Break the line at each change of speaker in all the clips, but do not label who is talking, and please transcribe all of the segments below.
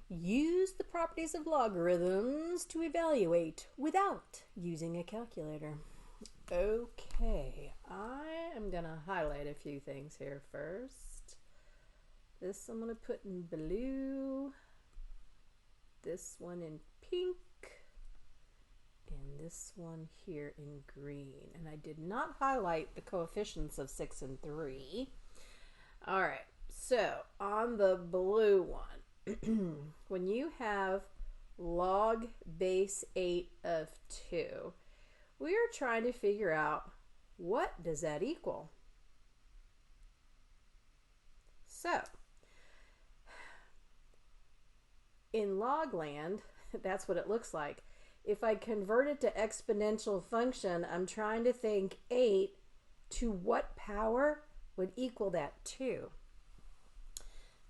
Use the properties of logarithms to evaluate without using a calculator. Okay, I am going to highlight a few things here first. This I'm going to put in blue, this one in pink, and this one here in green. And I did not highlight the coefficients of 6 and 3. All right, so on the blue one, when you have log base 8 of 2, we are trying to figure out what does that equal. So, in log land, that's what it looks like. If I convert it to exponential function, I'm trying to think 8 to what power would equal that 2.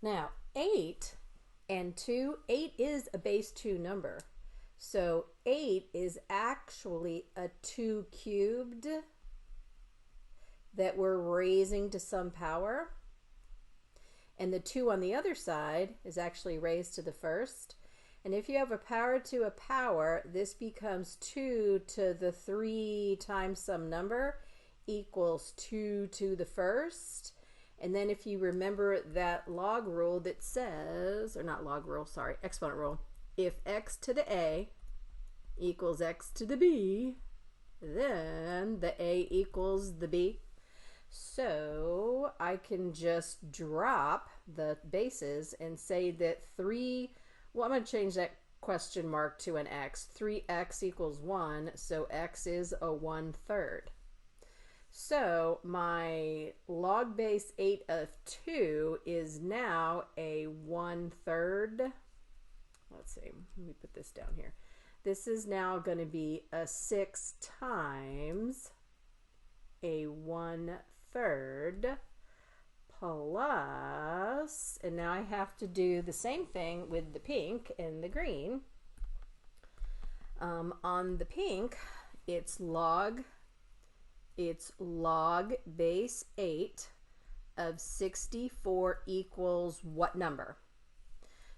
Now, 8 and 2, 8 is a base 2 number. So 8 is actually a 2 cubed that we're raising to some power. And the 2 on the other side is actually raised to the first. And if you have a power to a power, this becomes 2 to the 3 times some number equals 2 to the first. And then if you remember that log rule that says, or not log rule, sorry, exponent rule, if x to the a equals x to the b, then the a equals the b. So I can just drop the bases and say that 3, well, I'm going to change that question mark to an x. 3x equals 1, so x is a 1/3. So my log base 8 of 2 is now a 1/3. Let's see, let me put this down here. This is now going to be a 6 times a 1/3 plus, and now I have to do the same thing with the pink and the green. On the pink, it's log base 8 of 64 equals what number?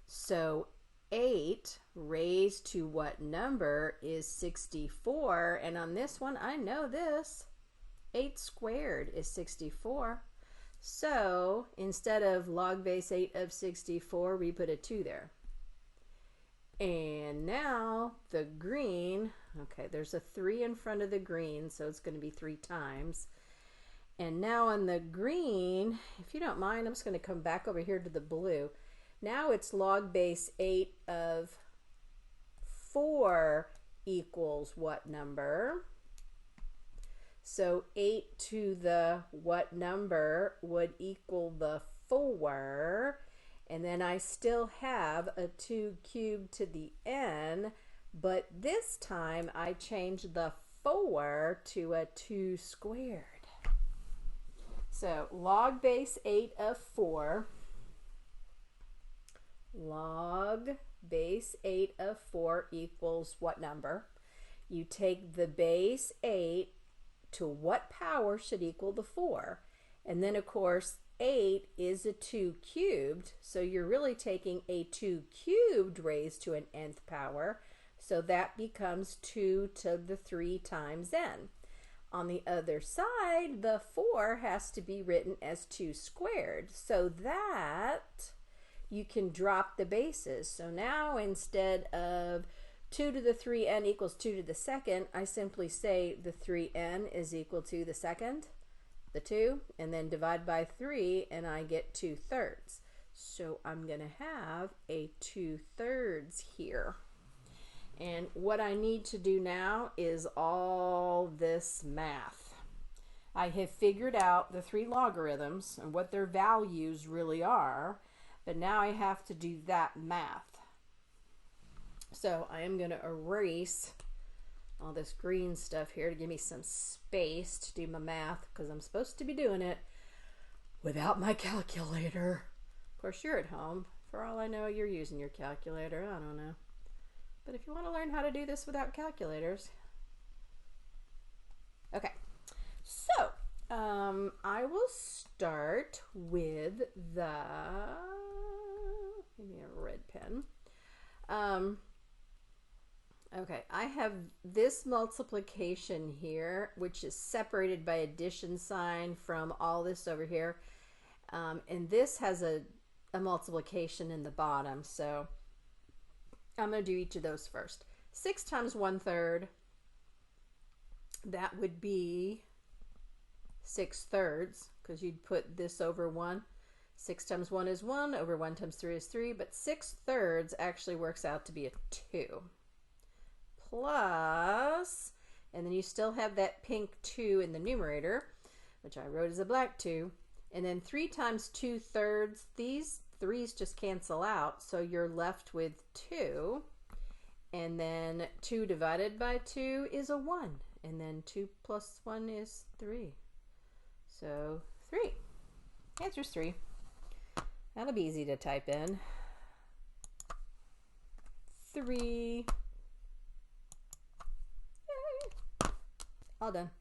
So 8 raised to what number is 64, and on this one I know this. 8 squared is 64. So instead of log base 8 of 64, we put a 2 there. And now the green, okay, there's a 3 in front of the green, so it's going to be 3 times. And now on the green, if you don't mind, I'm just going to come back over here to the blue. Now it's log base 8 of 4 equals what number? So 8 to the what number would equal the 4, and then I still have a 2 cubed to the n, but this time I changed the 4 to a 2 squared. So log base 8 of 4, log base 8 of 4 equals what number? You take the base 8 to what power should equal the 4, and then of course 8 is a 2 cubed, so you're really taking a 2 cubed raised to an nth power, so that becomes 2 to the 3 times n. On the other side, the 4 has to be written as 2 squared, so that you can drop the bases. So now instead of 2 to the 3n equals 2 to the second, I simply say the 3n is equal to the second, the 2, and then divide by 3, and I get 2/3. So I'm going to have a 2/3 here. And what I need to do now is all this math. I have figured out the 3 logarithms and what their values really are, but now I have to do that math. So I am going to erase all this green stuff here to give me some space to do my math, because I'm supposed to be doing it without my calculator. Of course, you're at home. For all I know, you're using your calculator. I don't know. But if you want to learn how to do this without calculators. Okay, so I will start with the, give me a red pen. Okay, I have this multiplication here, which is separated by addition sign from all this over here. And this has a multiplication in the bottom. So I'm going to do each of those first. 6 times 1/3, that would be 6/3, because you'd put this over 1. 6 times 1 is 1, over 1 times 3 is 3, but 6/3 actually works out to be a 2. Plus, and then you still have that pink 2 in the numerator, which I wrote as a black 2, and then 3 times 2/3, these 3's just cancel out, so you're left with 2, and then 2 divided by 2 is a 1, and then 2 plus 1 is 3. So 3. Answer's 3. That'll be easy to type in. 3. Yay. All done.